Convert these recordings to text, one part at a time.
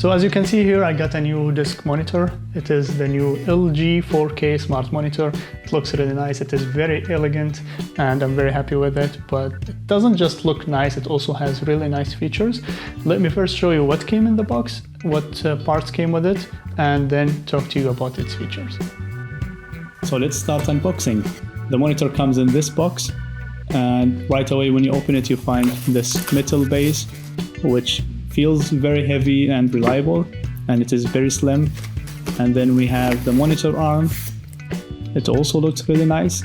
So as you can see here, I got a new desk monitor. It is the new LG 4K smart monitor. It looks really nice. It is very elegant and I'm very happy with it, but it doesn't just look nice, it also has really nice features. Let me first show you what came in the box, what parts came with it, and then talk to you about its features. So let's start unboxing. The monitor comes in this box, and right away when you open it you find this metal base, which feels very heavy and reliable, and it is very slim. And then we have the monitor arm. It also looks really nice,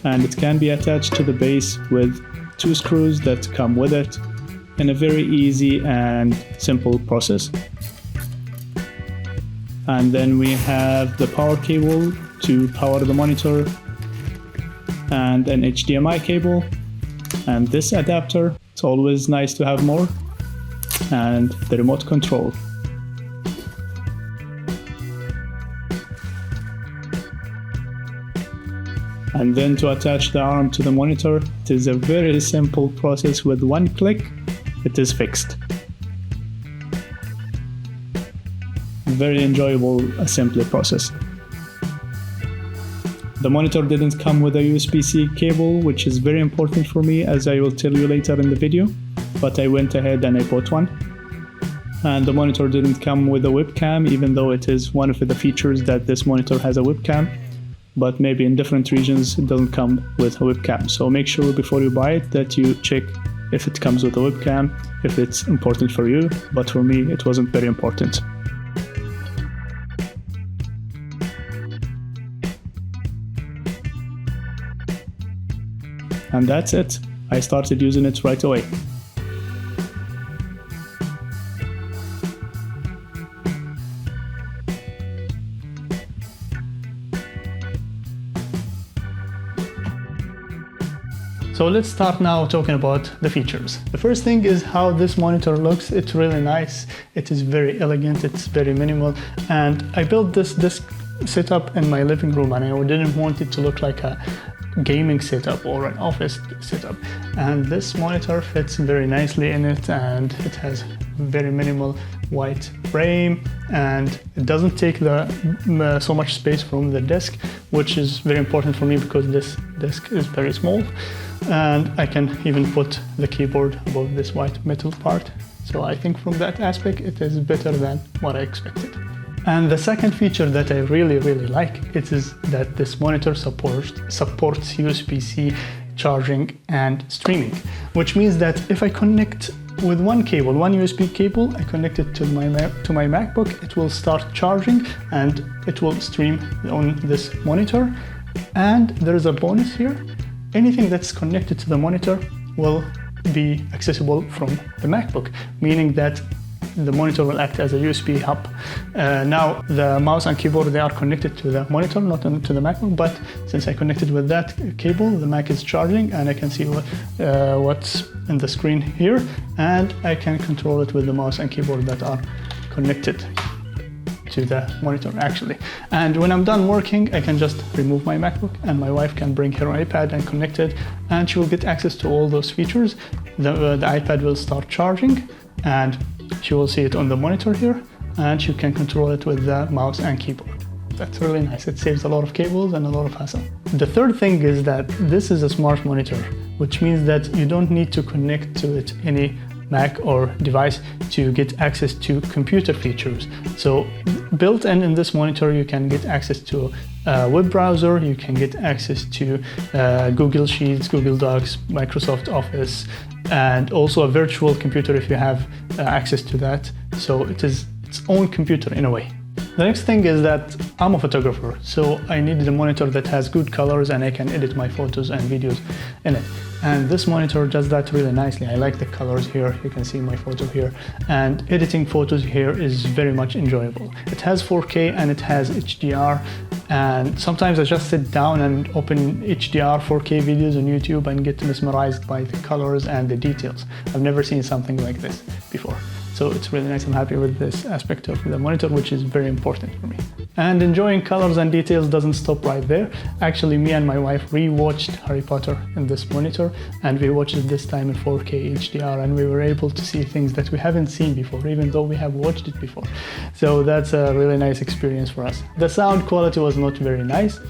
and it can be attached to the base with 2 screws that come with it in a very easy and simple process. And then we have the power cable to power the monitor, and an HDMI cable, and this adapter. It's always nice to have more, and the remote control. And then to attach the arm to the monitor, it is a very simple process. With one click, it is fixed. Very enjoyable assembly process. The monitor didn't come with a USB-C cable, which is very important for me, as I will tell you later in the video, but I went ahead and I bought one. And the monitor didn't come with a webcam, even though it is one of the features that this monitor has a webcam, but maybe in different regions it doesn't come with a webcam. So make sure before you buy it that you check if it comes with a webcam, if it's important for you, but for me it wasn't very important. And that's it. I started using it right away. So let's start now talking about the features. The first thing is how this monitor looks. It's really nice. It is very elegant. It's very minimal. And I built this desk setup in my living room, and I didn't want it to look like a gaming setup or an office setup. And this monitor fits very nicely in it, and it has very minimal white frame, and it doesn't take so much space from the desk, which is very important for me because this desk is very small. And I can even put the keyboard above this white metal part. So I think from that aspect it is better than what I expected. And the second feature that I really like, it is that this monitor supports USB-C charging and streaming, which means that if I connect with one USB cable, I connect it to my MacBook, it will start charging and it will stream on this monitor. And there is a bonus here. Anything that's connected to the monitor will be accessible from the MacBook, meaning that the monitor will act as a USB hub. Now the mouse and keyboard, they are connected to the monitor, not to the MacBook, but since I connected with that cable, the Mac is charging and I can see what's in the screen here, and I can control it with the mouse and keyboard that are connected to the monitor actually. And when I'm done working, I can just remove my MacBook and my wife can bring her iPad and connect it, and she will get access to all those features. The iPad will start charging and she will see it on the monitor here, and she can control it with the mouse and keyboard. That's really nice. It saves a lot of cables and a lot of hassle. The third thing is that this is a smart monitor, which means that you don't need to connect to it any Mac or device to get access to computer features. So built in this monitor, you can get access to a web browser, you can get access to Google Sheets, Google Docs, Microsoft Office, and also a virtual computer if you have access to that. So it is its own computer in a way. The next thing is that I'm a photographer, so I needed a monitor that has good colors and I can edit my photos and videos in it. And this monitor does that really nicely. I like the colors here, you can see my photo here, and editing photos here is very much enjoyable. It has 4K and it has HDR, and sometimes I just sit down and open HDR 4K videos on YouTube and get mesmerized by the colors and the details. I've never seen something like this before. So it's really nice. I'm happy with this aspect of the monitor, which is very important for me. And enjoying colors and details doesn't stop right there. Actually, me and my wife rewatched Harry Potter in this monitor, and we watched it this time in 4K HDR, and we were able to see things that we haven't seen before, even though we have watched it before. So that's a really nice experience for us. The sound quality was not very nice,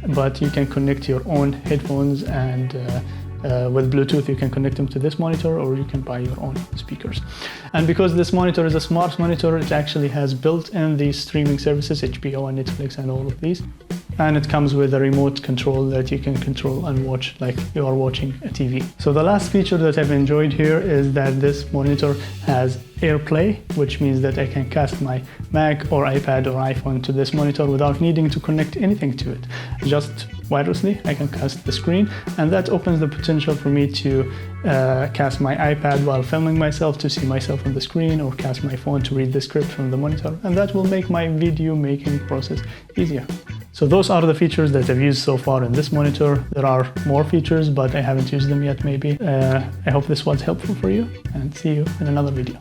but you can connect your own headphones, and with Bluetooth you can connect them to this monitor, or you can buy your own speakers. And because this monitor is a smart monitor, it actually has built-in these streaming services, HBO and Netflix and all of these. And it comes with a remote control that you can control and watch like you are watching a TV. So the last feature that I've enjoyed here is that this monitor has AirPlay, which means that I can cast my Mac or iPad or iPhone to this monitor without needing to connect anything to it. Just wirelessly, I can cast the screen, and that opens the potential for me to cast my iPad while filming myself to see myself on the screen, or cast my phone to read the script from the monitor, and that will make my video making process easier. So those are the features that I've used so far in this monitor. There are more features, but I haven't used them yet maybe. I hope this was helpful for you, and see you in another video.